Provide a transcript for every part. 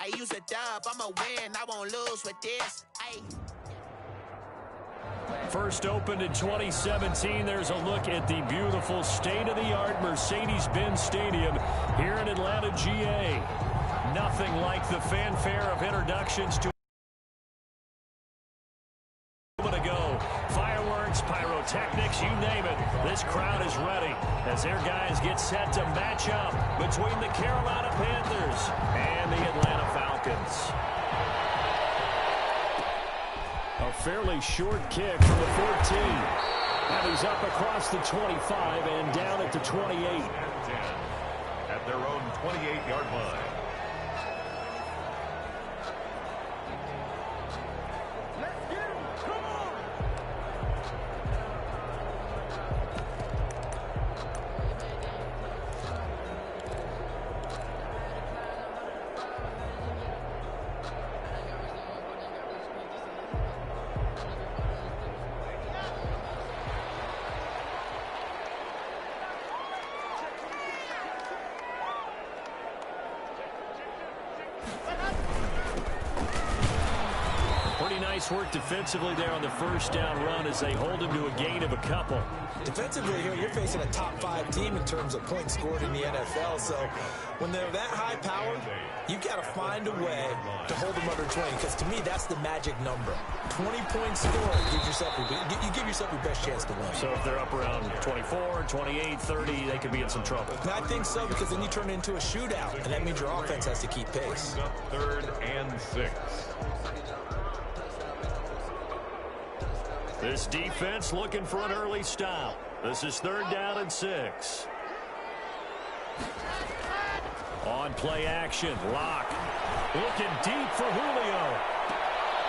I use a dub, I'ma win, I won't lose with this. Ay. First opened in 2017. There's a look at the beautiful state-of-the-art Mercedes-Benz Stadium here in Atlanta, GA. Nothing like the fanfare of introductions to go. Fireworks, pyrotechnics, you name it. This crowd is ready as their guys get set to match up between the Carolina Panthers and the Atlanta Falcons. A fairly short kick from the 14. And he's up across the 25 and down at the 28. At their own 28-yard line. Nice work defensively there on the first down run as they hold him to a gain of a couple. Defensively here, you're facing a top-5 team in terms of points scored in the NFL. So when they're that high powered, you got to find a way to hold them under 20. Because to me, that's the magic number. 20 points scored, you give yourself your best chance to win. So if they're up around 24, 28, 30, they could be in some trouble. I think so, because then you turn it into a shootout, and that means your offense has to keep pace. 3rd and 6. This defense looking for an early stop. This is 3rd down and 6. On play action, Lock. Looking deep for Julio.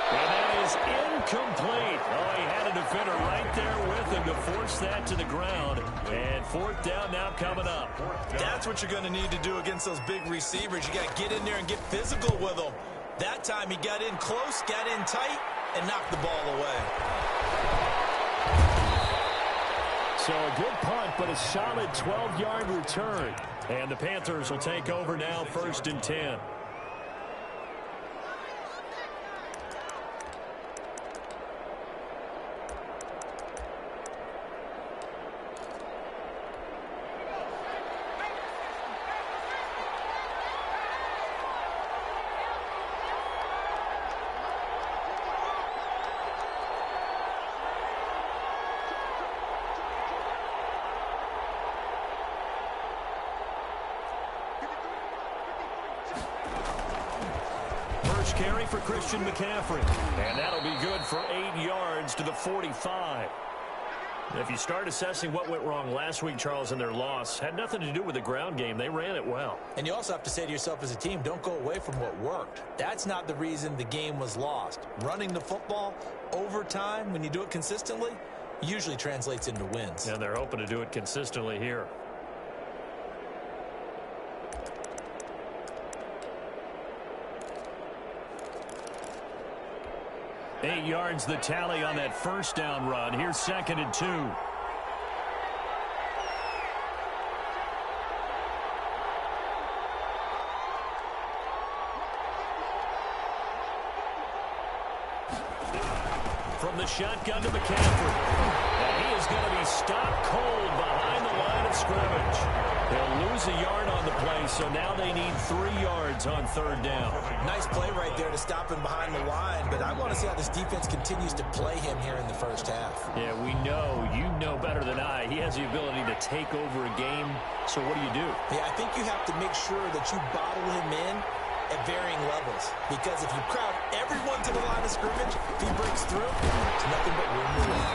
And that is incomplete. Oh, he had a defender right there with him to force that to the ground. And 4th down now coming up. That's what you're going to need to do against those big receivers. You got to get in there and get physical with them. That time he got in close, got in tight, and knocked the ball away. So a good punt, but a solid 12-yard return. And the Panthers will take over now, 1st and 10. Carry for Christian McCaffrey. And that'll be good for 8 yards to the 45. If you start assessing what went wrong last week, Charles, in their loss, had nothing to do with the ground game. They ran it well. And you also have to say to yourself as a team, don't go away from what worked. That's not the reason the game was lost. Running the football over time, when you do it consistently, usually translates into wins. And they're hoping to do it consistently here. 8 yards the tally on that first down run. Here's 2nd and 2. From the shotgun to McCaffrey. And he is going to be stopped cold behind the line of scrimmage. They'll lose a yard on the play, so now they need 3 yards on 3rd down. Nice play right there to stop him behind the line, but I want to see how this defense continues to play him here in the first half. Yeah, we know, you know better than I, he has the ability to take over a game, so what do? Yeah, I think you have to make sure that you bottle him in at varying levels, because if you crowd everyone to the line of scrimmage, if he breaks through, it's nothing but room to run.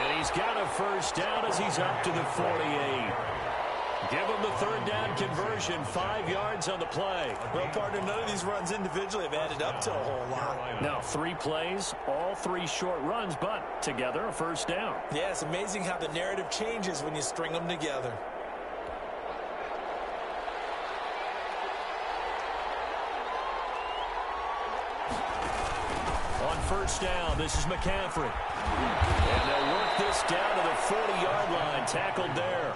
And he's got a first down as he's up to the 48. Give him the 3rd down conversion, 5 yards on the play. Well, partner, none of these runs individually have added up to a whole lot. Now, 3 plays, all 3 short runs, but together a first down. Yeah, it's amazing how the narrative changes when you string them together. On 1st down, this is McCaffrey. And they'll work knock this down to the 40-yard line. Tackled there.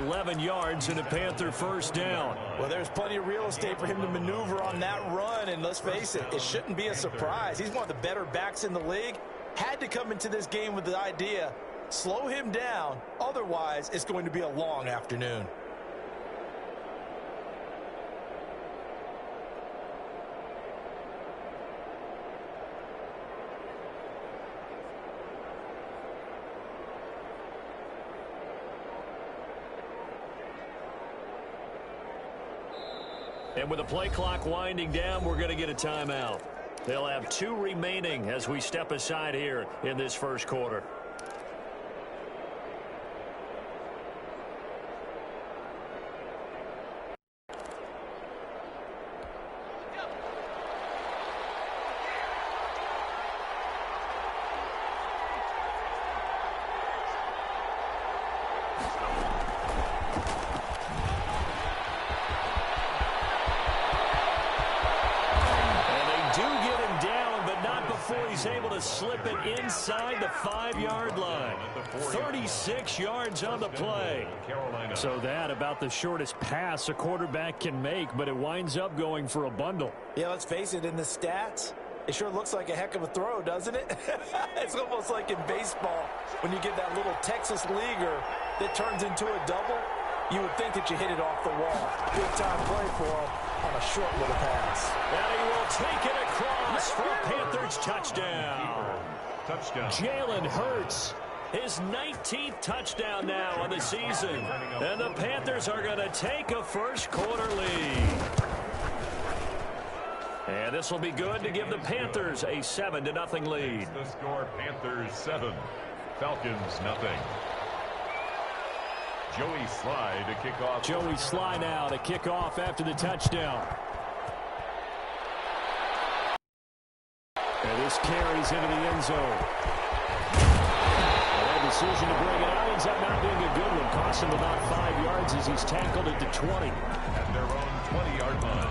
11 yards and a Panther first down. Well, there's plenty of real estate for him to maneuver on that run, and let's face it, it shouldn't be a surprise. He's one of the better backs in the league. Had to come into this game with the idea, slow him down, otherwise it's going to be a long afternoon. And with the play clock winding down, we're going to get a timeout. They'll have 2 remaining as we step aside here in this first quarter. He's able to slip it inside the 5-yard line. 36 yards on the play. So that about the shortest pass a quarterback can make, but it winds up going for a bundle. Yeah, let's face it, in the stats, it sure looks like a heck of a throw, doesn't it? It's almost like in baseball when you get that little Texas leaguer that turns into a double. You would think that you hit it off the wall. Big time play for him on a short little pass. And he will take it across for a Panthers touchdown. Jalen Hurts, his 19th touchdown now on the season. And the Panthers are going to take a first quarter lead. And this will be good to give the Panthers a 7-0 lead. The score, Panthers 7, Falcons nothing. Joey Sly to kick off. Joey Sly now to kick off after the touchdown. And this carries into the end zone. And their decision to bring it out ends up not being a good one. Cost him about 5 yards as he's tackled it to 20. At their own 20-yard line.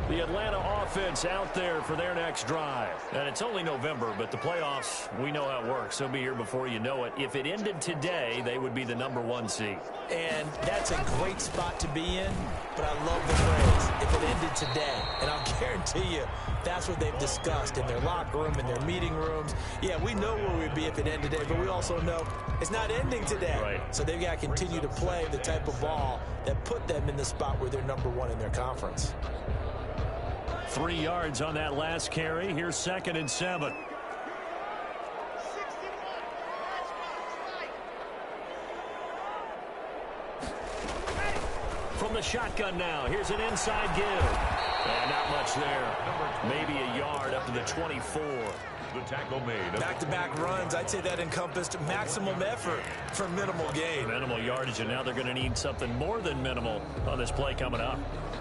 The Atlanta offense out there for their next drive. And it's only November, but the playoffs, we know how it works. They'll be here before you know it. If it ended today, they would be the #1 seed. And that's a great spot to be in, but I love the phrase, if it ended today. And I'll guarantee you, that's what they've discussed in their locker room, in their meeting rooms. Yeah, we know where we'd be if it ended today, but we also know it's not ending today. Right. So they've got to continue to play the type of ball that put them in the spot where they're #1 in their conference. 3 yards on that last carry. Here's 2nd and 7. From the shotgun now. Here's an inside give. And not much there. Maybe a yard up to the 24. The tackle made. Back-to-back runs, I'd say that encompassed maximum effort for minimal gain. Minimal yardage, and now they're going to need something more than minimal on this play coming up.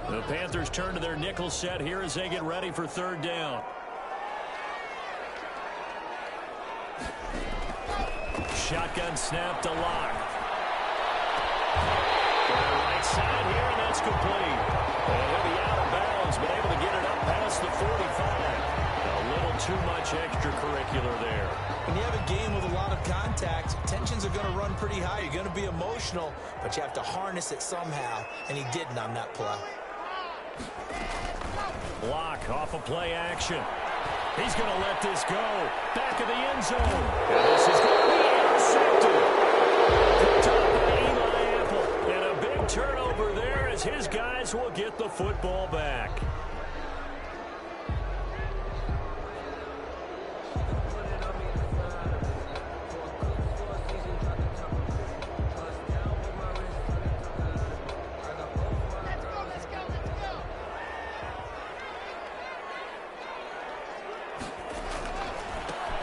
The Panthers turn to their nickel set here as they get ready for 3rd down. Shotgun snap to Lock. Right side here, and that's complete. And he'll be out of bounds, but able to get it up past the 45. A little too much extracurricular there. When you have a game with a lot of contact, tensions are going to run pretty high. You're going to be emotional, but you have to harness it somehow, and he didn't on that play. Block off of play action. He's going to let this go. Back of the end zone. And this is going to be intercepted. Picked up by Eli Apple. And a big turnover there as his guys will get the football back.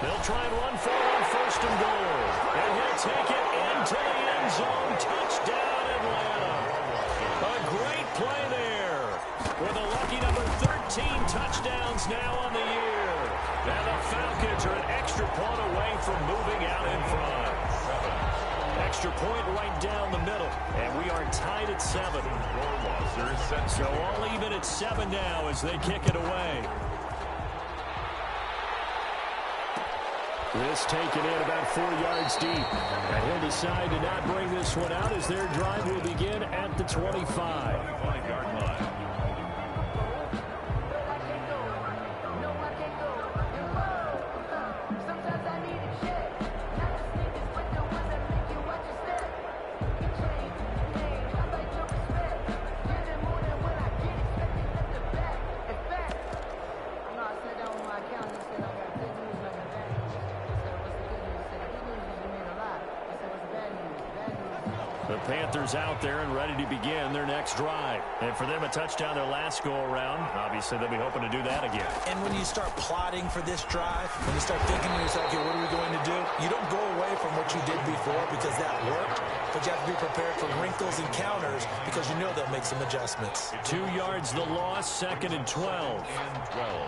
They'll try and run for it on 1st and goal. And he'll take it into the end zone. Touchdown, Atlanta. A great play there. With a lucky number 13 touchdowns now on the year. And the Falcons are an extra point away from moving out in front. extra point right down the middle. And we are tied at 7. So all even at 7 now as they kick it away. This taken in about 4 yards deep. And he'll decide to not bring this one out as their drive will begin at the 25. 25-yard line. The Panthers out there and ready to begin their next drive. And for them, a touchdown their last go-around. Obviously, they'll be hoping to do that again. And when you start plotting for this drive, when you start thinking to yourself, okay, what are we going to do? You don't go away from what you did before because that worked, but you have to be prepared for wrinkles and counters because you know they'll make some adjustments. 2 yards the loss, 2nd and 12. And 12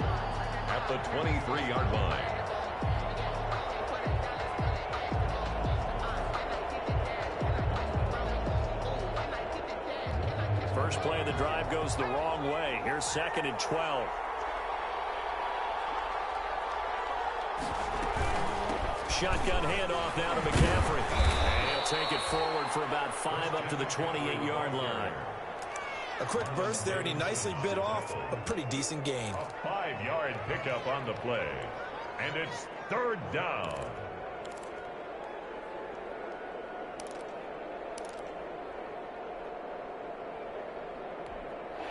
at the 23-yard line. First play of the drive goes the wrong way. Here's 2nd and 12. Shotgun handoff now to McCaffrey. And he'll take it forward for about 5 up to the 28-yard line. A quick burst there, and he nicely bit off a pretty decent gain. A 5-yard pickup on the play. And it's 3rd down.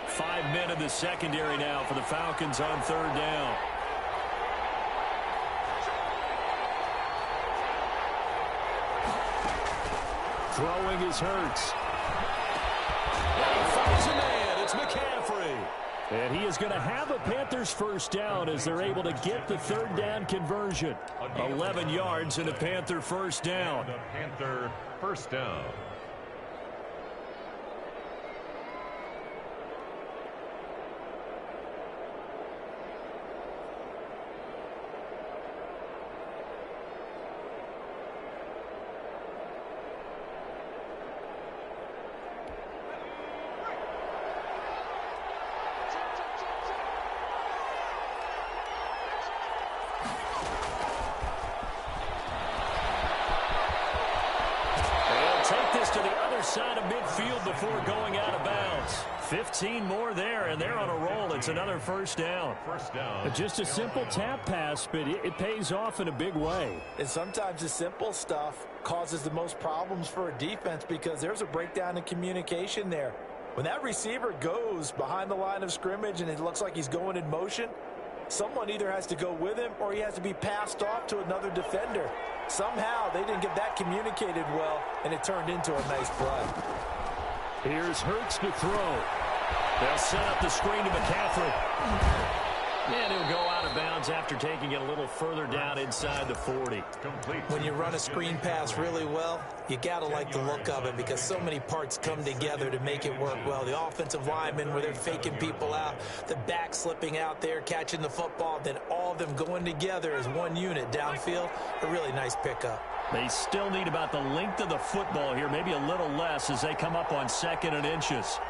Five men in the secondary now for the Falcons on 3rd down. Throwing is Hurts. And he finds a man. It's McCaffrey. And he is going to have a Panthers first down as they're able to get the 3rd down conversion. 11 yards and a Panther first down. The Panther first down. Side of midfield before going out of bounds. 15 more there, and they're on a roll. It's another first down. First down. Just a simple tap pass, but it pays off in a big way. And sometimes the simple stuff causes the most problems for a defense because there's a breakdown in communication there. When that receiver goes behind the line of scrimmage and it looks like he's going in motion, someone either has to go with him or he has to be passed off to another defender. Somehow they didn't get that communicated well, and it turned into a nice play. Here's Hurts to throw. They'll set up the screen to McCaffrey. And he'll go out of bounds after taking it a little further down inside the 40. When you run a screen pass really well, you got to like the look of it because so many parts come together to make it work well. The offensive linemen where they're faking people out, the back slipping out there, catching the football, then all of them going together as one unit downfield. A really nice pickup. They still need about the length of the football here, maybe a little less as they come up on 2nd and inches.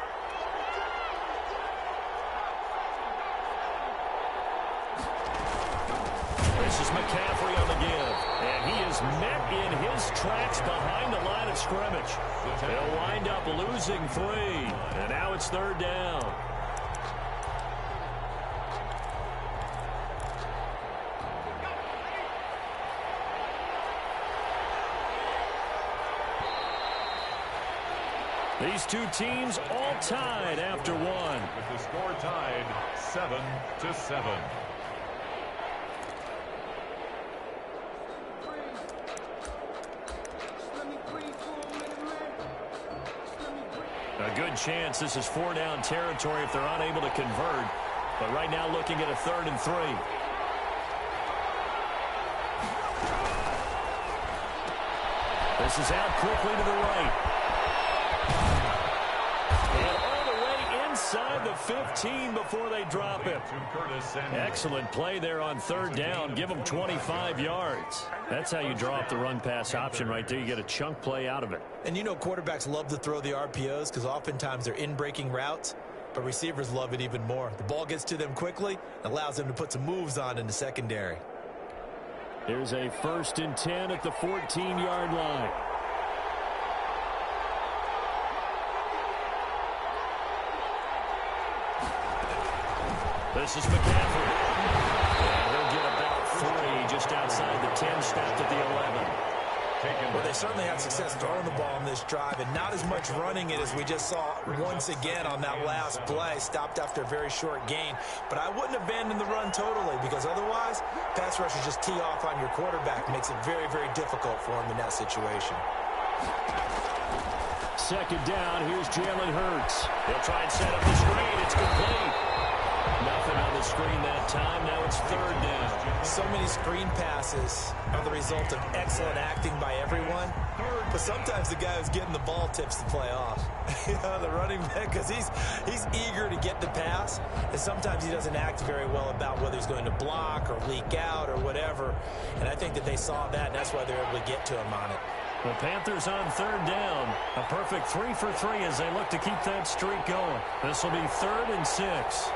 This is McCaffrey on the give. And he is met in his tracks behind the line of scrimmage. They'll wind up losing 3. And now it's 3rd down. These two teams all tied after 1. With the score tied 7-7. A good chance this is 4-down territory if they're unable to convert. But right now looking at a 3rd and 3. This is out quickly to the right. And all the way inside the 15 before they drop it. Excellent play there on third down. Give them 25 yards. That's how you draw up the run-pass option right there. You get a chunk play out of it. And you know quarterbacks love to throw the RPOs because oftentimes they're in-breaking routes, but receivers love it even more. The ball gets to them quickly, allows them to put some moves on in the secondary. Here's a 1st and 10 at the 14-yard line. This is McCaffrey. And he'll get about 3 just outside the 10, stopped at the 11. Well, they certainly had success throwing the ball on this drive, and not as much running it as we just saw once again on that last play. Stopped after a very short gain. But I wouldn't abandon the run totally, because otherwise, pass rushers just tee off on your quarterback. Makes it very, very difficult for him in that situation. 2nd down, here's Jalen Hurts. He'll try and set up the screen. It's complete. Nothing on the screen that time. Now it's 3rd down. So many screen passes are the result of excellent acting by everyone. But sometimes the guy who's getting the ball tips the play off. You know, the running back, because he's eager to get the pass. And sometimes he doesn't act very well about whether he's going to block or leak out or whatever. And I think that they saw that, and that's why they're able to get to him on it. The Panthers on 3rd down. A perfect 3 for 3 as they look to keep that streak going. This will be 3rd and 6.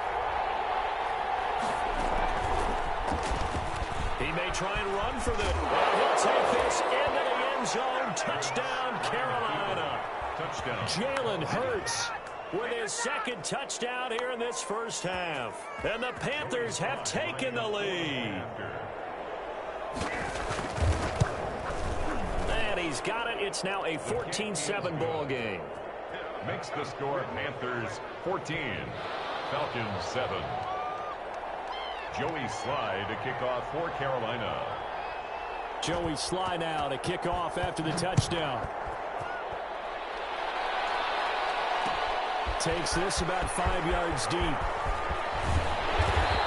He may try and run for this. He'll take this into the end zone. Touchdown, Carolina. Touchdown. Jalen Hurts with his 2nd touchdown here in this first half. And the Panthers have taken the lead. And he's got it. It's now a 14-7 ball game. Makes the score Panthers 14, Falcons 7. Joey Sly to kick off for Carolina. Joey Sly now to kick off after the touchdown. Takes this about 5 yards deep.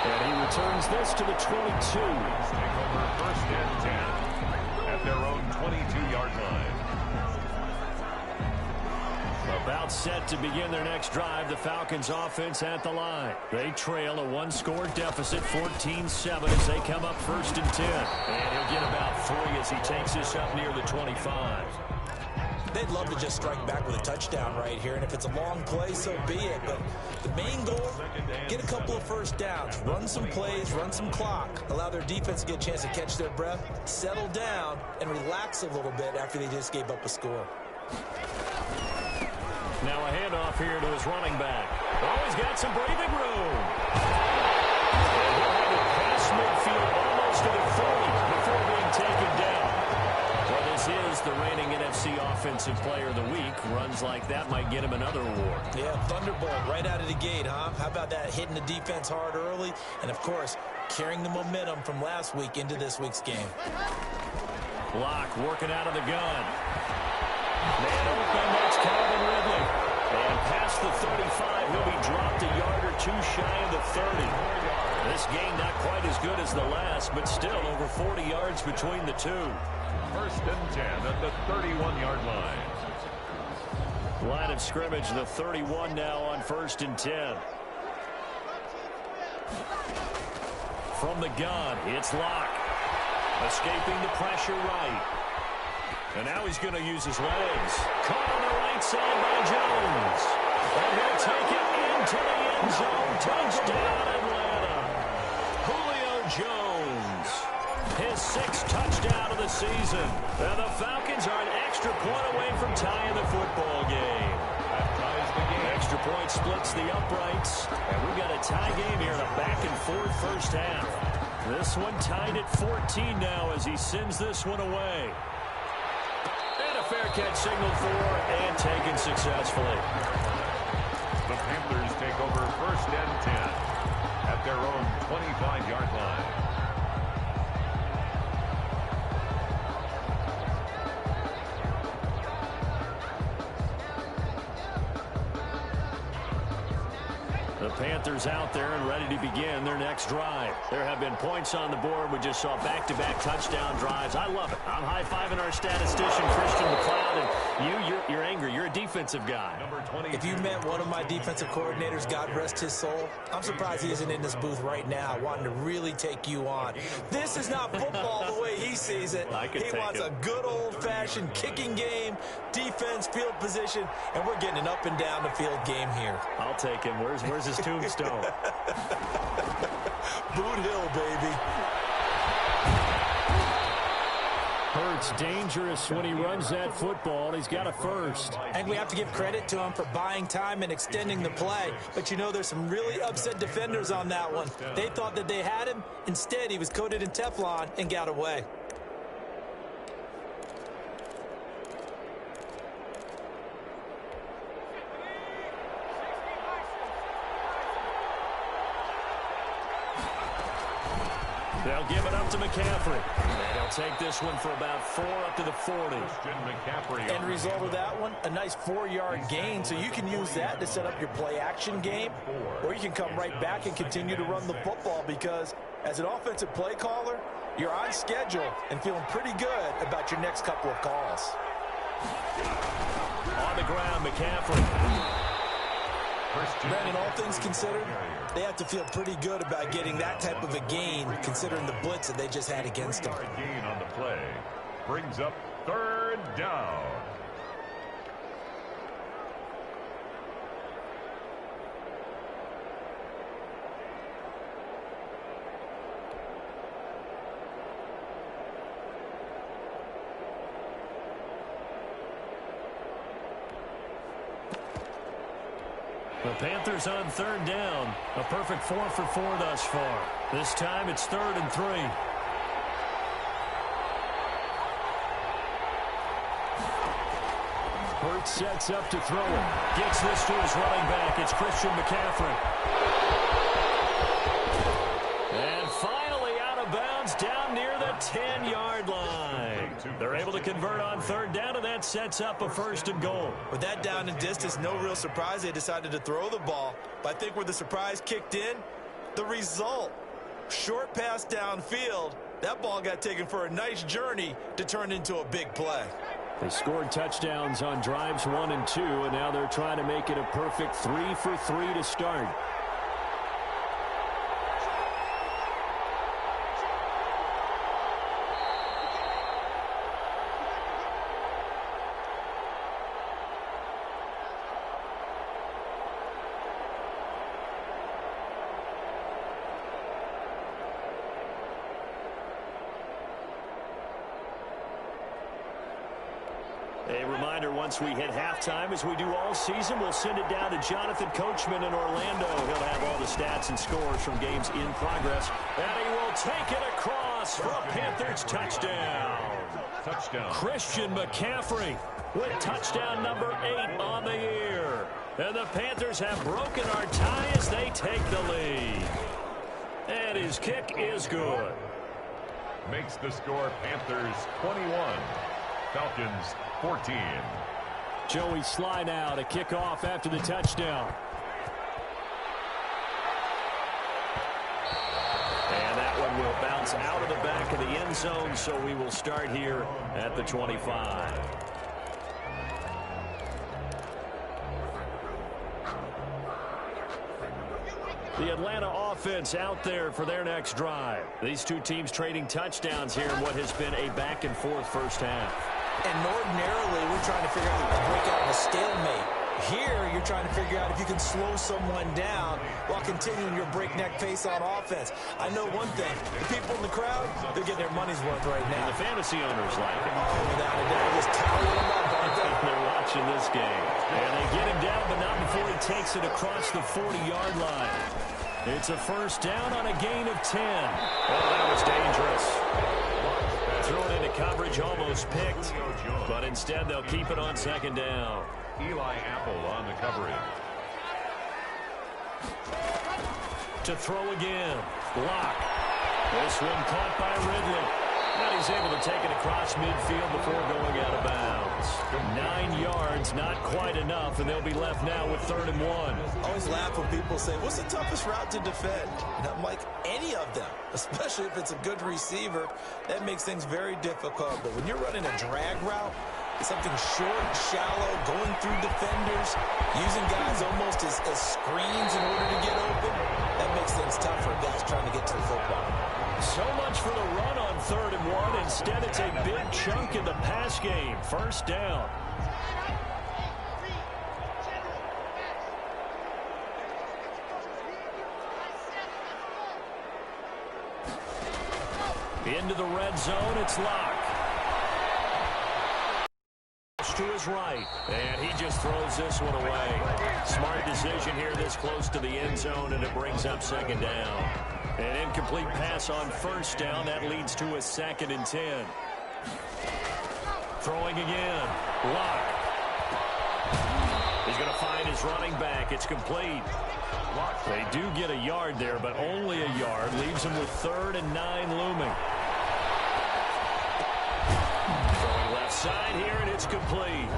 And he returns this to the 22. Take over 1st and 10 at their own 22-yard line. About set to begin their next drive. The Falcons offense at the line. They trail a 1-score deficit, 14-7 as they come up 1st and 10. And he'll get about 3 as he takes this up near the 25. They'd love to just strike back with a touchdown right here, and if it's a long play, so be it. But the main goal, get a couple of 1st downs, run some plays, run some clock, allow their defense to get a chance to catch their breath, settle down, and relax a little bit after they just gave up a score. Now a handoff here to his running back. Oh, he's got some breathing room. And he'll have it past midfield almost to the 30 before being taken down. Well, this is the reigning NFC Offensive Player of the Week. Runs like that might get him another award. Yeah, thunderbolt right out of the gate, huh? How about that, hitting the defense hard early? And, of course, carrying the momentum from last week into this week's game. Block working out of the gun. Man open, that's Calvin Ridley. And past the 35, he'll be dropped a yard or 2 shy of the 30. This game not quite as good as the last, but still over 40 yards between the two. 1st and 10 at the 31-yard line. Line of scrimmage, the 31 now on 1st and 10. From the gun, it's Locke. Escaping the pressure right. And now he's going to use his legs. Caught on the right side by Jones. And he'll take it into the end zone. Touchdown, Atlanta. Julio Jones. His 6th touchdown of the season. And the Falcons are an extra point away from tying the football game. That ties the game. Extra point splits the uprights. And we've got a tie game here in a back-and-forth first half. This one tied at 14 now as he sends this one away. Fair catch signaled for and taken successfully. The Panthers take over 1st and 10 at their own 25-yard line. The Panthers out there and ready to begin their next drive. There have been points on the board. We just saw back-to-back touchdown drives. I love it. I'm high-fiving our statistician, Christian McLeod, and you're angry. You're a defensive guy. If you met one of my defensive coordinators, God rest his soul, I'm surprised he isn't in this booth right now wanting to really take you on. This is not football the way he sees it. He wants a good old-fashioned kicking game, defense, field position, and we're getting an up-and-down the field game here. I'll take him. Where's his tombstone? Boot Hill, baby. Hurts dangerous when he runs that football. He's got a first. And we have to give credit to him for buying time and extending the play. But you know, there's some really upset defenders on that one. They thought that they had him. Instead, he was coated in Teflon and got away. They'll give it up to McCaffrey. And he'll take this one for about 4 up to the 40. End result of that one, a nice 4-yard gain, so you can use that to set up your play-action game, or you can come right back and continue to run the football because as an offensive play caller, you're on schedule and feeling pretty good about your next couple of calls. On the ground, McCaffrey. Brandon, all things considered, they have to feel pretty good about getting that type of a gain, considering the blitz that they just had against them. Gain on the play brings up 3rd down. The Panthers on 3rd down. A perfect 4 for 4 thus far. This time it's 3rd and 3. Hurts sets up to throw it. Gets this to his running back. It's Christian McCaffrey. And finally out of bounds down near the 10-yard line. They're able to convert on 3rd down, and that sets up a 1st and goal. With that down and distance, no real surprise they decided to throw the ball. But I think where the surprise kicked in, the result, short pass downfield, that ball got taken for a nice journey to turn into a big play. They scored touchdowns on drives 1 and 2, and now they're trying to make it a perfect 3 for 3 to start. A reminder, once we hit halftime, as we do all season, we'll send it down to Jonathan Coachman in Orlando. He'll have all the stats and scores from games in progress. And he will take it across for a Panthers touchdown. Christian McCaffrey with touchdown number 8 on the year. And the Panthers have broken our tie as they take the lead. And his kick is good. Makes the score Panthers 21. Falcons 14. Joey Sly now to kick off after the touchdown. And that one will bounce out of the back of the end zone, so we will start here at the 25. The Atlanta offense out there for their next drive. These two teams trading touchdowns here in what has been a back-and-forth first half. And ordinarily, we're trying to figure out how to break out of a stalemate. Here, you're trying to figure out if you can slow someone down while continuing your breakneck pace on offense. I know one thing. The people in the crowd, they're getting their money's worth right now. And the fantasy owners like it. Oh, without a doubt. Just toweling them up, aren't they? They're watching this game. And they get him down, but not before he takes it across the 40-yard line. It's a first down on a gain of 10. Oh, that was dangerous. Thrown into coverage, almost picked, but instead they'll keep it on 2nd down. Eli Apple on the coverage. To throw again. Block. This one caught by Ridley. And he's able to take it across midfield before going out of bounds. 9 yards, not quite enough, and they'll be left now with 3rd and 1. I always laugh when people say, what's the toughest route to defend? And I'm like, any of them, especially if it's a good receiver. That makes things very difficult. But when you're running a drag route, it's something short, shallow, going through defenders, using guys almost as screens in order to get open, that makes things tough for guys trying to get to the football. So much for the run on 3rd and 1. Instead, it's a big chunk in the pass game. 1st down. Into the red zone, it's Locke. To his right, and he just throws this one away. Smart decision here this close to the end zone, and it brings up 2nd down. An incomplete pass on 1st down. That leads to a 2nd and 10. Throwing again. Locke. He's going to find his running back. It's complete. They do get a yard there, but only a yard. Leaves him with 3rd and 9 looming. Throwing left side here, and it's complete.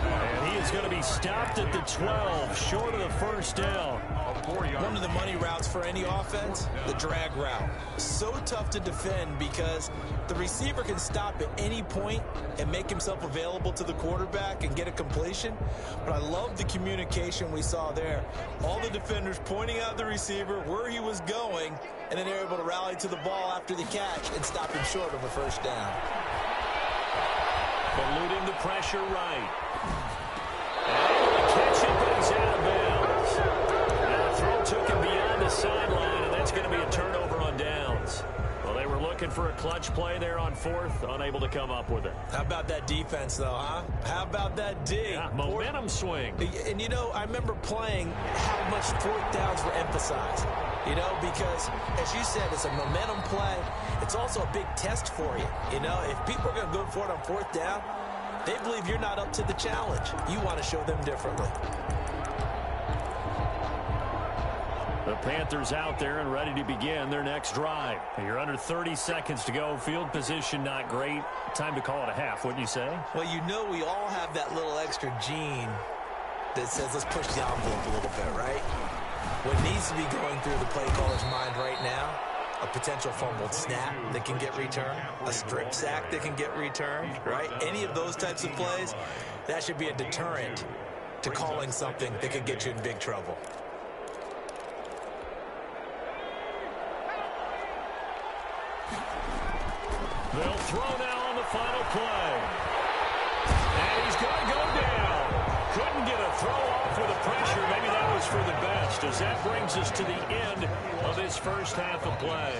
And he is going to be stopped at the 12, short of the 1st down. One of the money routes for any offense, the drag route. So tough to defend because the receiver can stop at any point and make himself available to the quarterback and get a completion. But I love the communication we saw there. All the defenders pointing out the receiver, where he was going, and then they're able to rally to the ball after the catch and stop him short of a 1st down. Eluding the pressure right. And able to catch it, but he's out of bounds. Now the throw took him beyond the sideline, and that's going to be a turnover on downs. Well, they were looking for a clutch play there on 4th, unable to come up with it. How about that defense, though, huh? How about that D? Yeah, momentum swing. And, you know, I remember playing how much 4th downs were emphasized. You know, because, as you said, it's a momentum play. It's also a big test for you. You know, if people are going to go for it on 4th down, they believe you're not up to the challenge. You want to show them differently. The Panthers out there and ready to begin their next drive. You're under 30 seconds to go. Field position not great. Time to call it a half, wouldn't you say? Well, you know we all have that little extra gene that says let's push the envelope a little bit, right? What needs to be going through the play caller's mind right now, a potential fumbled snap that can get returned, a strip sack that can get returned, right? Any of those types of plays, that should be a deterrent to calling something that could get you in big trouble. They'll throw now on the final play. And he's going to go down. Couldn't get a throw off with the pressure. Maybe that was for the best, as that brings us to the end of this 1st half of play.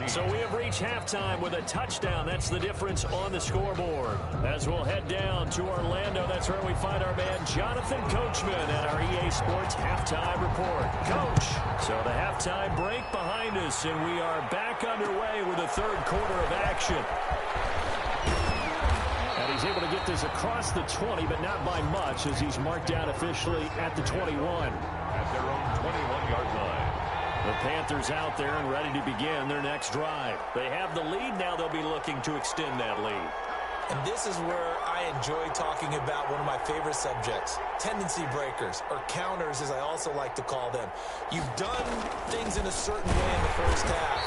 So we have reached halftime with a touchdown. That's the difference on the scoreboard. As we'll head down to Orlando, that's where we find our man Jonathan Coachman at our EA Sports Halftime Report. Coach, so the halftime break behind us, and we are back underway with the 3rd quarter of action. And he's able to get this across the 20, but not by much, as he's marked down officially at the 21. At their own 21-yard line. The Panthers out there and ready to begin their next drive. They have the lead. Now they'll be looking to extend that lead. And this is where I enjoy talking about one of my favorite subjects, tendency breakers, or counters as I also like to call them. You've done things in a certain way in the 1st half,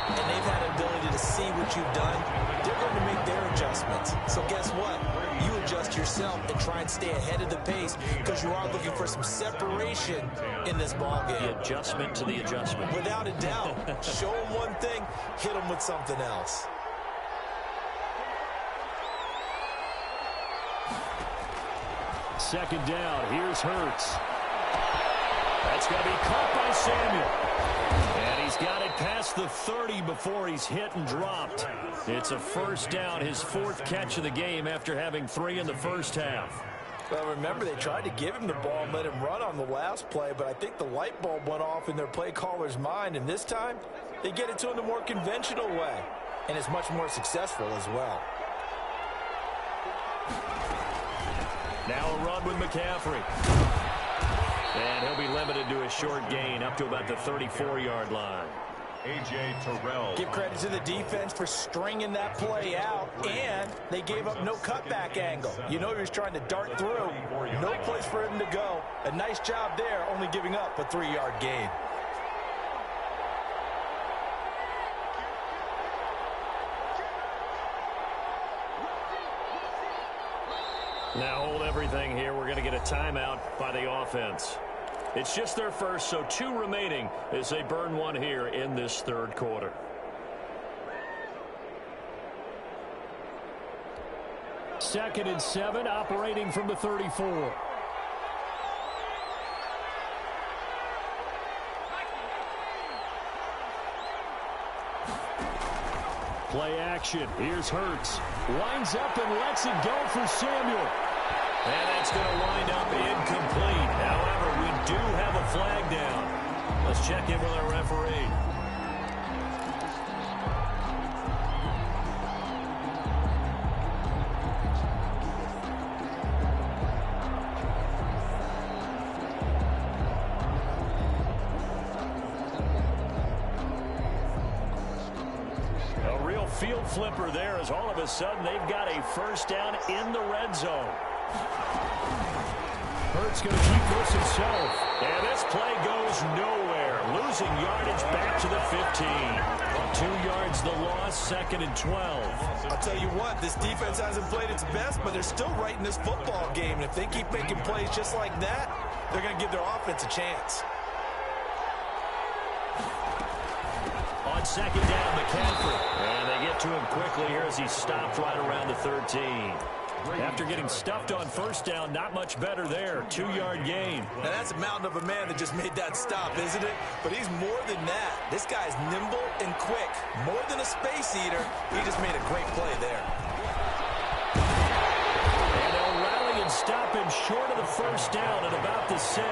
and they've had an ability to see what you've done. They're going to make their adjustments. So guess what? You adjust yourself and try and stay ahead of the pace because you are looking for some separation in this ballgame. The adjustment to the adjustment. Without a doubt. Show them one thing, hit them with something else. Second down. Here's Hurts. That's going to be caught by Samuel. And he's got it past the 30 before he's hit and dropped. It's a 1st down, his 4th catch of the game after having 3 in the 1st half. Well, remember, they tried to give him the ball and let him run on the last play, but I think the light bulb went off in their play caller's mind, and this time they get it to him the more conventional way, and it's much more successful as well. Now a run with McCaffrey. And he'll be limited to a short gain up to about the 34-yard line. A.J. Terrell. Give credit to the defense for stringing that play out, and they gave up no cutback angle. You know he was trying to dart through. No place for him to go. A nice job there, only giving up a 3-yard gain. Now hold everything here. We're going to get a timeout by the offense. It's just their first, so 2 remaining as they burn one here in this third quarter. Second and 7, operating from the 34. Play action. Here's Hurts. Winds up and lets it go for Samuel. And that's going to wind up incomplete. However, we do have a flag down. Let's check in with our referee. A real field flipper there as all of a sudden they've got a first down in the red zone. Hurts going to keep this himself. And this play goes nowhere. Losing yardage back to the 15. 2 yards the loss, second and 12. I'll tell you what, this defense hasn't played its best, but they're still right in this football game. And if they keep making plays just like that, they're going to give their offense a chance. On second down, McCaffrey. And they get to him quickly here as he stopped right around the 13. After getting stuffed on first down, not much better there. 2-yard gain. Now that's a mountain of a man that just made that stop, isn't it? But he's more than that. This guy's nimble and quick. More than a space eater. He just made a great play there. And they'll rally and stop him short of the first down at about the 6.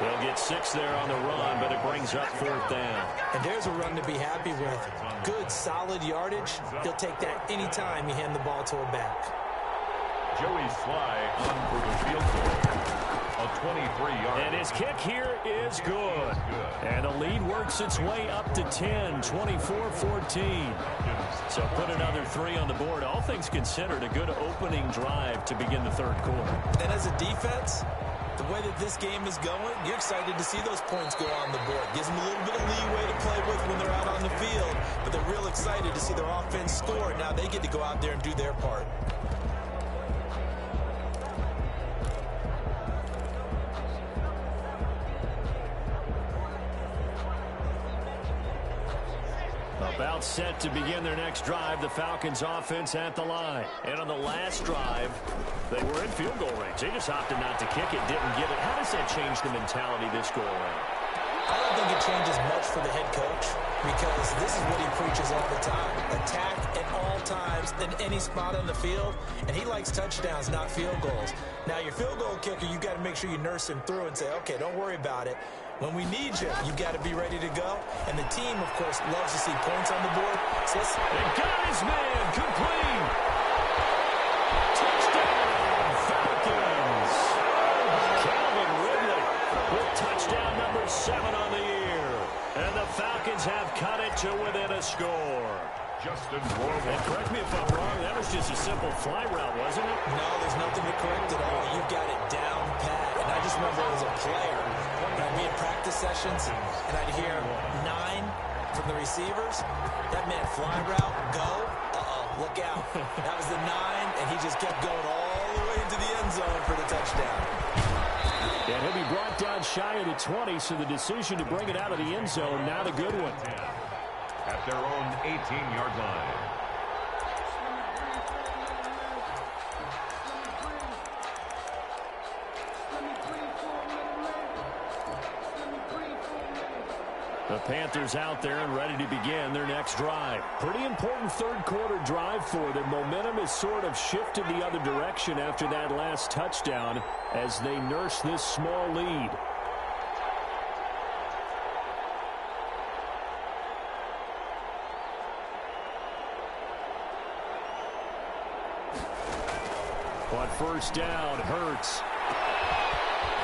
They'll get 6 there on the run, but it brings up 4th down. And there's a run to be happy with. Good, solid yardage. He'll take that anytime you hand the ball to a back. Joey Sly on for the field goal. A 23-yard. And his kick here is good. And the lead works its way up to 10, 24-14. So put another 3 on the board. All things considered, a good opening drive to begin the third quarter. And as a defense, the way that this game is going, you're excited to see those points go on the board. Gives them a little bit of leeway to play with when they're out on the field. But they're real excited to see their offense score. Now they get to go out there and do their part. About set to begin their next drive, the Falcons offense at the line. And on the last drive, they were in field goal range. They just opted not to kick it, didn't get it. How does that change the mentality this go around? I don't think it changes much for the head coach because this is what he preaches all the time. Attack at all times in any spot on the field, and he likes touchdowns, not field goals. Now, your field goal kicker, you got to make sure you nurse him through and say, okay, don't worry about it. When we need you, you got to be ready to go. And the team, of course, loves to see points on the board. So let's... And got his man complete. Touchdown, Falcons. Calvin Ridley with touchdown number 7 on the year. And the Falcons have cut it to within a score. Justin Rohrman. And correct me if I'm wrong, that was just a simple fly route, wasn't it? No, there's nothing to correct at all. You've got it down pat. And I just remember as a player, when I'd be in practice sessions, and I'd hear 9 from the receivers. That meant fly route, go, look out. That was the 9, and he just kept going all the way into the end zone for the touchdown. And he'll be brought down shy of the 20, so the decision to bring it out of the end zone, now the good one. At their own 18-yard line. The Panthers out there and ready to begin their next drive. Pretty important third quarter drive for them. Momentum has sort of shifted the other direction after that last touchdown as they nurse this small lead. On first down, Hurts.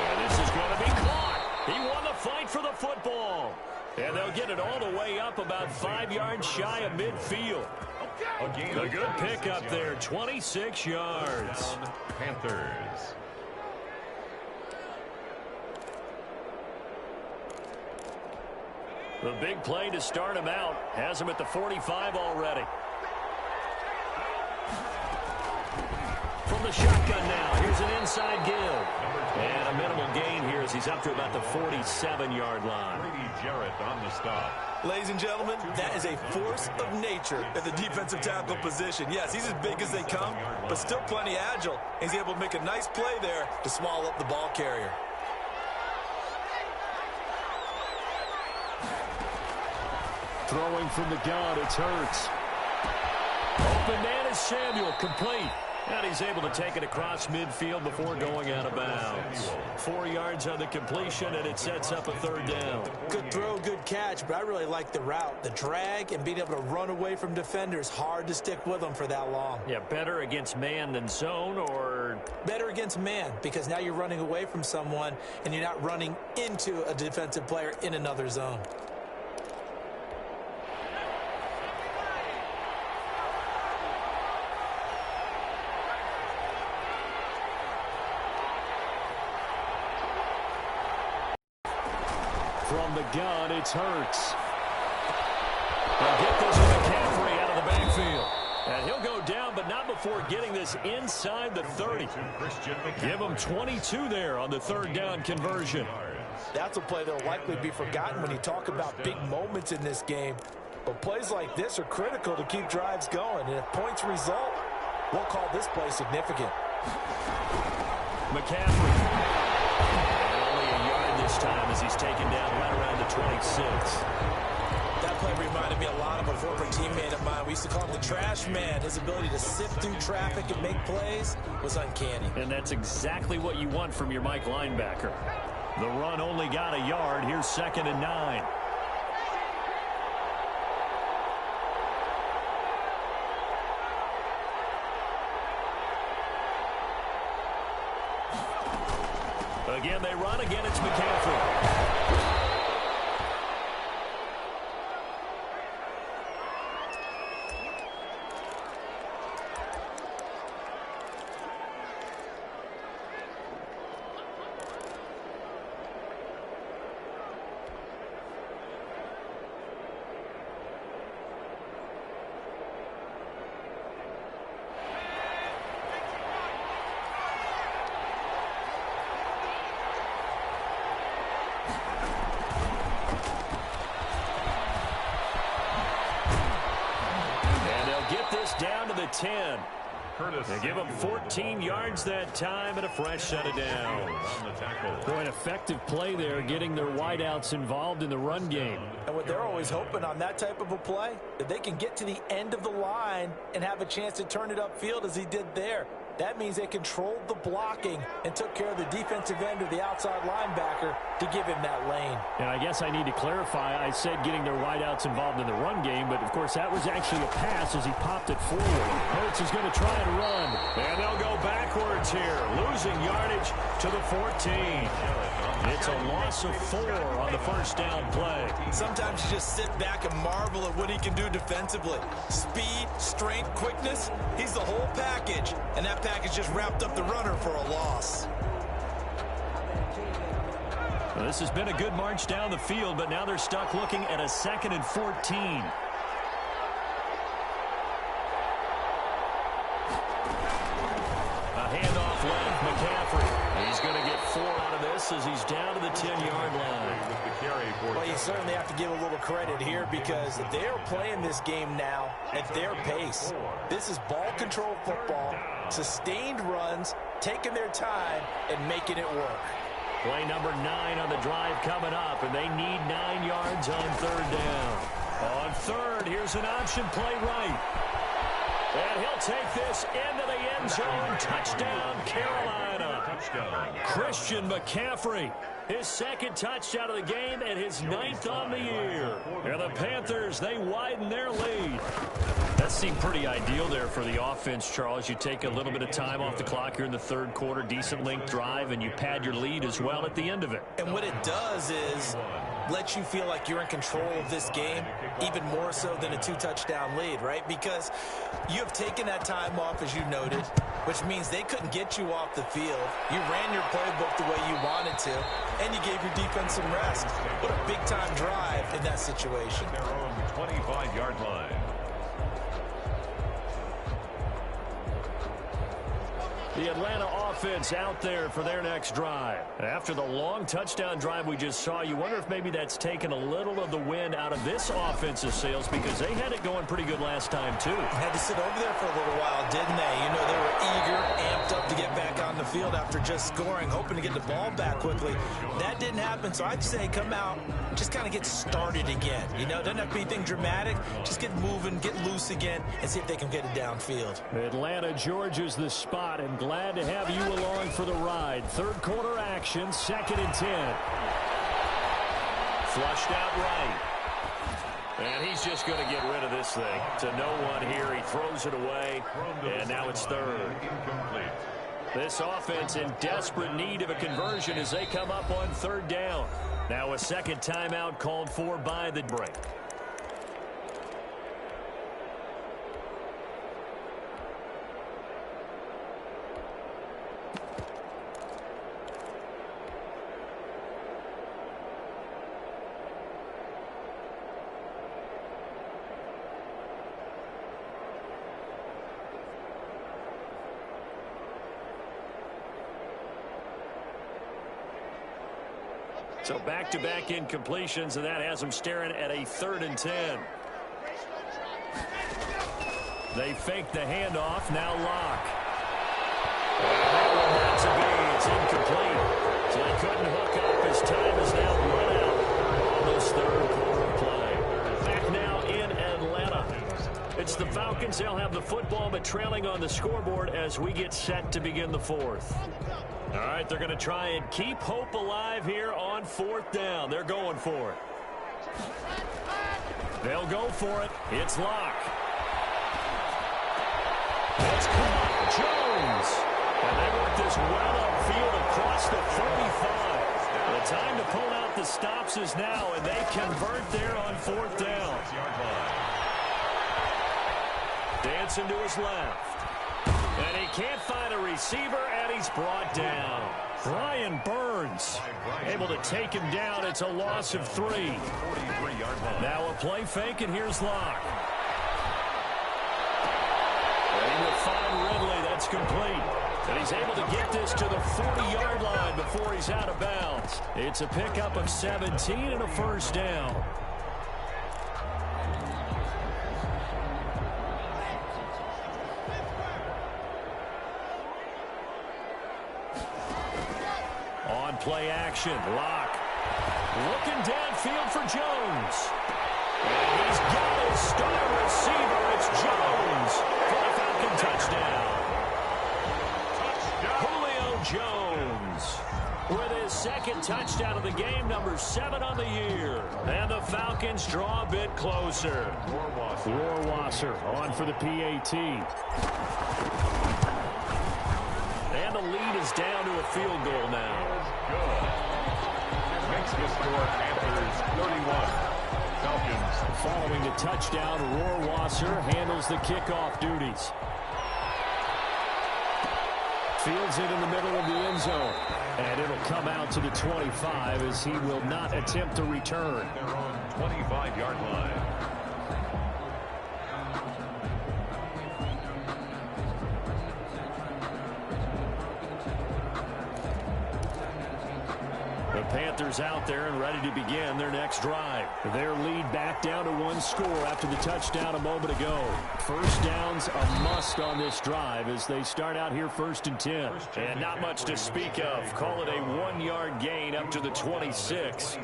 And this is going to be caught. He won the fight for the football. And they'll get it all the way up about 5 yards shy of midfield. A good pickup there, 26 yards. Panthers. The big play to start him out has him at the 45 already. From the shotgun now, here's an inside give. And a minimal gain here as he's up to about the 47-yard line. Brady Jarrett on the stop. Ladies and gentlemen, that is a force of nature at the defensive tackle position. Yes, he's as big as they come, but still plenty agile. He's able to make a nice play there to swallow up the ball carrier. Throwing from the gun, it's Hurts. Open man is Samuel, complete. And he's able to take it across midfield before going out of bounds. 4 yards on the completion, and it sets up a third down. Good throw, good catch, but I really like the route. The drag and being able to run away from defenders, hard to stick with them for that long. Yeah, better against man than zone, or? Better against man, because now you're running away from someone, and you're not running into a defensive player in another zone. From the gun, it's Hurts. They'll get this to McCaffrey out of the backfield. And he'll go down, but not before getting this inside the 30. Give him 22 there on the third down conversion. That's a play that will likely be forgotten when you talk about big moments in this game. But plays like this are critical to keep drives going. And if points result, we'll call this play significant. McCaffrey. This time as he's taken down right around the 26. That play reminded me a lot of a former teammate of mine. We used to call him the trash man. His ability to sift through traffic and make plays was uncanny. And that's exactly what you want from your Mike linebacker. The run only got a yard. Here's 2nd and 9. Again, they run. Again, it's McCaffrey. Down to the 10. They give him 14 yards that time and a fresh set of downs. Boy, an effective play there, getting their wideouts involved in the run game. And what they're always hoping on that type of a play, that they can get to the end of the line and have a chance to turn it upfield as he did there. That means they controlled the blocking and took care of the defensive end or the outside linebacker to give him that lane. And I guess I need to clarify, I said getting their wideouts involved in the run game, but of course that was actually a pass as he popped it forward. Hurts is going to try and run. And they'll go backwards here, losing yardage to the 14. It's a loss of 4 on the first down play. Sometimes you just sit back and marvel at what he can do defensively. Speed, strength, quickness, he's the whole package. And that package just wrapped up the runner for a loss. Well, this has been a good march down the field, but now they're stuck looking at a 2nd and 14. A handoff left, McCaffrey. He's going to get 4 out of this as he's down to the 10-yard line. Well, you certainly have to give a little credit here because they're playing this game now at their pace. This is ball control football, sustained runs, taking their time, and making it work. Play number 9 on the drive coming up, and they need 9 yards on third down. On third, here's an option play right. And he'll take this into the end zone. Touchdown, Carolina. Christian McCaffrey, his 2nd touchdown of the game and his 9th on the year. And the Panthers, they widen their lead. That seemed pretty ideal there for the offense, Charles. You take a little bit of time off the clock here in the third quarter, decent length drive, and you pad your lead as well at the end of it. And what it does is lets you feel like you're in control of this game, even more so than a 2-touchdown lead, right? Because you have taken that time off, as you noted, which means they couldn't get you off the field. You ran your playbook the way you wanted to, and you gave your defense some rest. What a big-time drive in that situation. Their own 25-yard line. The Atlanta offense out there for their next drive. After the long touchdown drive we just saw, you wonder if maybe that's taken a little of the wind out of this offensive sails, because they had it going pretty good last time, too. Had to sit over there for a little while, didn't they? You know, they were eager, amped up to get back on the field after just scoring, hoping to get the ball back quickly. That didn't happen, so I'd say come out, just kind of get started again. You know, doesn't have to be anything dramatic. Just get moving, get loose again, and see if they can get it downfield. Atlanta, Georgia's the spot, and glad to have you along for the ride. Third quarter action, 2nd and 10. Flushed out right. And he's just going to get rid of this thing. To no one here. He throws it away, and now it's third. This offense in desperate need of a conversion as they come up on 3rd down. Now a second timeout called for by the break. So back-to-back incompletions, and that has them staring at a 3rd and 10. They fake the handoff. Now Locke. That one not to be. It's incomplete. So they couldn't hook up. His time is now run out on this third quarter play. Back now in Atlanta. It's the Falcons. They'll have the football, but trailing on the scoreboard as we get set to begin the 4th. All right, they're going to try and keep hope alive here on 4th down. They're going for it. They'll go for it. It's Locke. It's caught. Jones. And they work this well upfield across the 45. The time to pull out the stops is now, and they convert there on 4th down. Dancing to his left. And he can't find a receiver, and he's brought down. Brian Burns able to take him down. It's a loss of 3. Now a play fake, and here's Locke. And he will find Ridley. That's complete. And he's able to get this to the 40-yard line before he's out of bounds. It's a pickup of 17 and a 1st down. Play action. Locke looking downfield for Jones. And he's got his star receiver. It's Jones for the Falcon touchdown. Julio Jones with his 2nd touchdown of the game, number 7 on the year. And the Falcons draw a bit closer. Rohrwasser on for the PAT. And the lead is down to a field goal now. Makes the score Panthers 31. Falcons. Following the touchdown, Rohrwasser handles the kickoff duties. Fields it in the middle of the end zone. And it'll come out to the 25 as he will not attempt to return. Their own 25-yard line. Panthers out there and ready to begin their next drive. Their lead back down to 1 score after the touchdown a moment ago. 1st down's a must on this drive as they start out here 1st and 10. And not much to speak of. Call it a 1-yard gain up to the 26.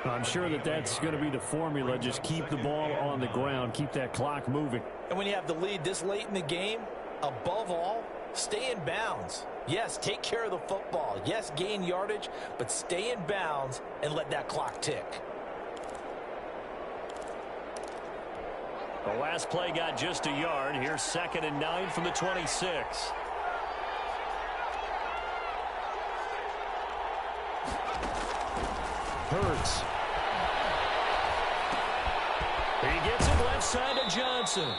I'm sure that that's going to be the formula. Just keep the ball on the ground. Keep that clock moving. And when you have the lead this late in the game, above all, stay in bounds. Yes, take care of the football. Yes, gain yardage, but stay in bounds and let that clock tick. The last play got just a yard. Here's 2nd and 9 from the 26. Hurts He gets it left side to Johnson.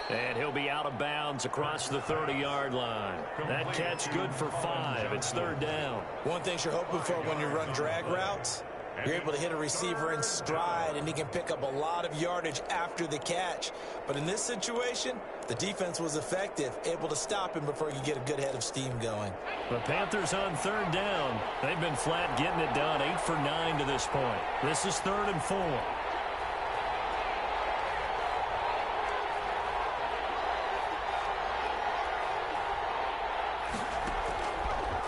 And he'll be out of bounds across the 30-yard line. That catch good for 5. It's third down. One thing you're hoping for when you run drag routes, you're able to hit a receiver in stride, and he can pick up a lot of yardage after the catch. But in this situation, the defense was effective, able to stop him before you get a good head of steam going. The Panthers on third down. They've been flat getting it done, 8 for 9 to this point. This is 3rd and 4.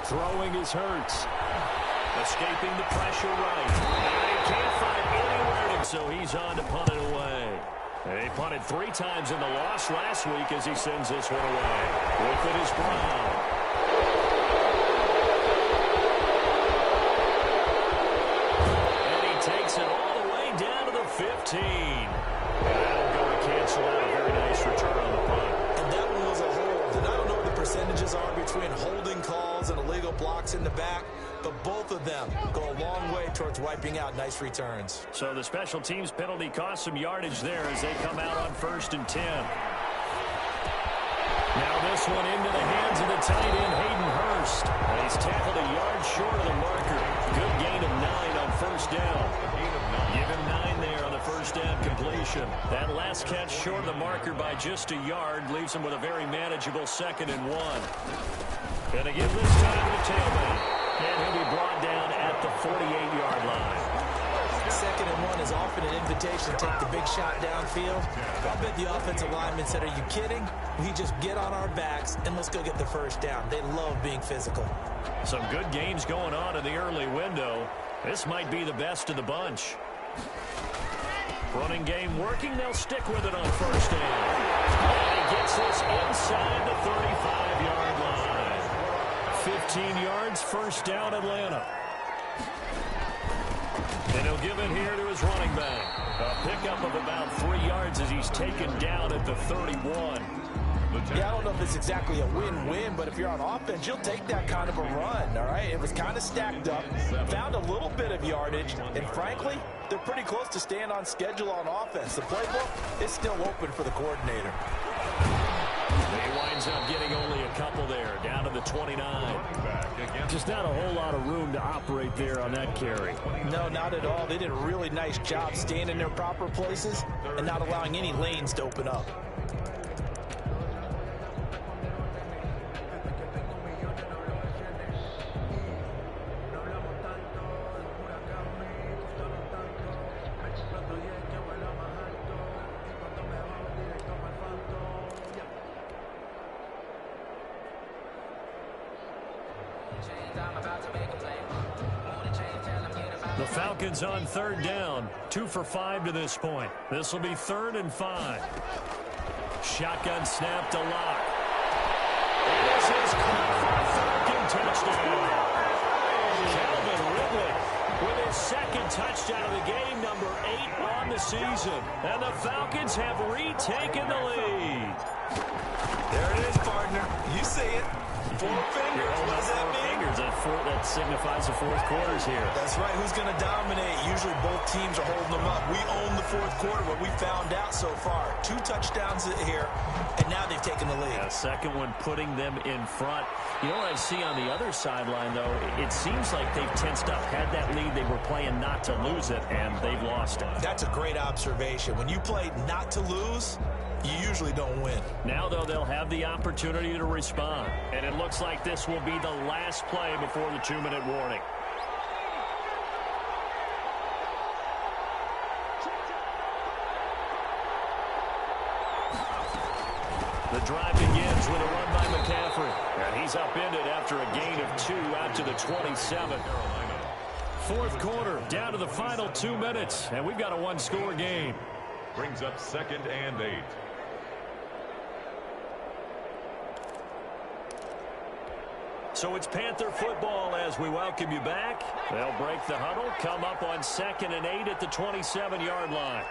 Throwing is Hurts. Escaping the pressure right. And he can't find anywhere, so he's on to punt it away. He punted 3 times in the loss last week as he sends this one away. With it is Brown. And he takes it all the way down to the 15. And that'll go to cancel out a very nice return on the punt. And that one was a hold. And I don't know what the percentages are between holding calls and illegal blocks in the back, but both of them go a long way towards wiping out nice returns. So the special teams penalty cost some yardage there as they come out on 1st and 10. Now this one into the hands of the tight end, Hayden Hurst. And he's tackled a yard short of the marker. Good gain of 9 on 1st down. Give him 9 there on the 1st down completion. That last catch short of the marker by just a yard leaves him with a very manageable 2nd and 1. Gonna give this time to the tailback. And he'll be brought down at the 48-yard line. 2nd and 1 is often an invitation to take the big shot downfield. I bet the offensive linemen said, are you kidding? We just get on our backs and let's go get the 1st down. They love being physical. Some good games going on in the early window. This might be the best of the bunch. Running game working. They'll stick with it on 1st down. And he gets this inside the 35-yard line. 15 yards, 1st down, Atlanta. And he'll give it here to his running back. A pickup of about 3 yards as he's taken down at the 31. Yeah, I don't know if it's exactly a win-win, but if you're on offense, you'll take that kind of a run, all right? It was kind of stacked up, found a little bit of yardage, and frankly, they're pretty close to staying on schedule on offense. The playbook is still open for the coordinator. He winds up getting only a couple there, down to the 29. Just not a whole lot of room to operate there on that carry. No, not at all. They did a really nice job staying in their proper places and not allowing any lanes to open up. The Falcons on 3rd down, 2 for 5 to this point. This will be 3rd and 5. Shotgun snap to Locke. And this is caught for a Falcon touchdown. Calvin Ridley with his 2nd touchdown of the game, number 8 on the season. And the Falcons have retaken the lead. There it is, partner. You see it. 4 fingers. What does that mean? That signifies the 4th quarter's here. That's right. Who's going to dominate? Usually both teams are holding them up. We own the 4th quarter, what we found out so far. 2 touchdowns here, and now they've taken the lead. Yeah, 2nd one putting them in front. You know what I see on the other sideline, though? It seems like they've tensed up. Had that lead, they were playing not to lose it, and they've lost it. That's a great observation. When you play not to lose, you usually don't win. Now, though, they'll have the opportunity to respond. And it looks like this will be the last play before the 2-minute warning. The drive begins with a run by McCaffrey. And he's upended after a gain of 2 out to the 27. 4th quarter, down to the final 2 minutes. And we've got a 1-score game. Brings up 2nd and 8. So it's Panther football as we welcome you back. They'll break the huddle, come up on 2nd and 8 at the 27-yard line.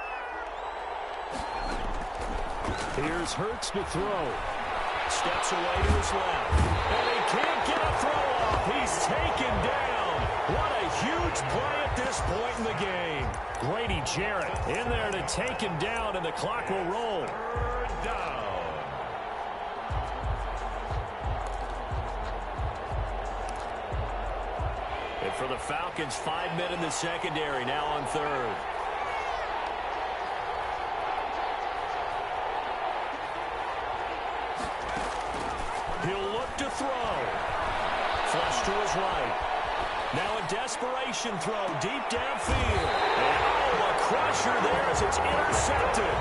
Here's Hurts to throw. Steps away to his left. And he can't get a throw off. He's taken down. What a huge play at this point in the game. Grady Jarrett in there to take him down, and the clock will roll. Third down. And for the Falcons, 5 men in the secondary, now on third. He'll look to throw. Flush to his right. Now a desperation throw deep downfield. And oh, a crusher there as it's intercepted.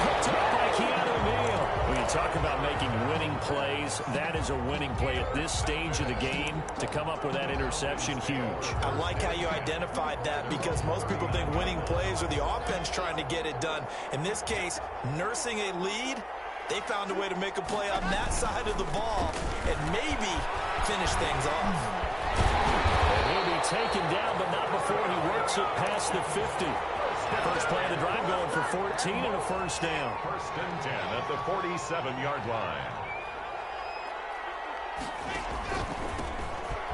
Picked up by Keanu Neal. When you talk about making winning plays, that is a winning play at this stage of the game. To come up with that interception, huge. I like how you identified that, because most people think winning plays are the offense trying to get it done. In this case, nursing a lead, they found a way to make a play on that side of the ball and maybe finish things off. And he'll be taken down, but not before he works it past the 50. First play of the drive going for 14 and a first down. First and 10 at the 47-yard line.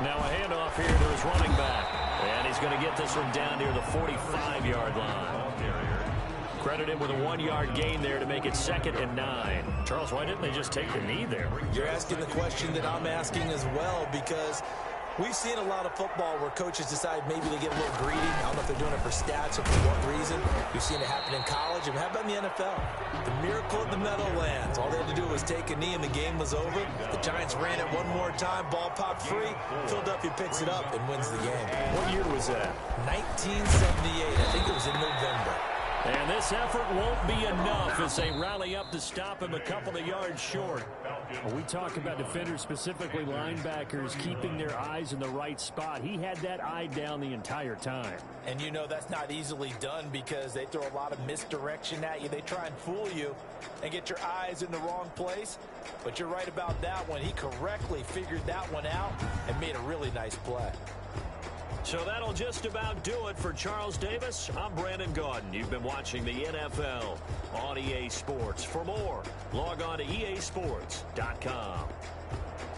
Now a handoff here to his running back. And he's going to get this one down near the 45-yard line. Credit him with a 1-yard gain there to make it 2nd and 9. Charles, why didn't they just take the knee there? You're asking the question that I'm asking as well, because we've seen a lot of football where coaches decide maybe they get a little greedy. I don't know if they're doing it for stats or for what reason. We've seen it happen in college. And how about in the NFL? The miracle of the Meadowlands. All they had to do was take a knee and the game was over. The Giants ran it one more time. Ball popped free. Philadelphia picks it up and wins the game. What year was that? 1978. I think it was in November. And this effort won't be enough as they rally up to stop him a couple of yards short. When we talk about defenders, specifically linebackers, keeping their eyes in the right spot, he had that eye down the entire time. And you know that's not easily done, because they throw a lot of misdirection at you. They try and fool you and get your eyes in the wrong place. But you're right about that one. He correctly figured that one out and made a really nice play. So that'll just about do it for Charles Davis. I'm Brandon Gaudin. You've been watching the NFL on EA Sports. For more, log on to easports.com.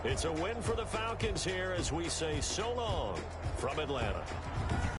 It's a win for the Falcons here as we say so long from Atlanta.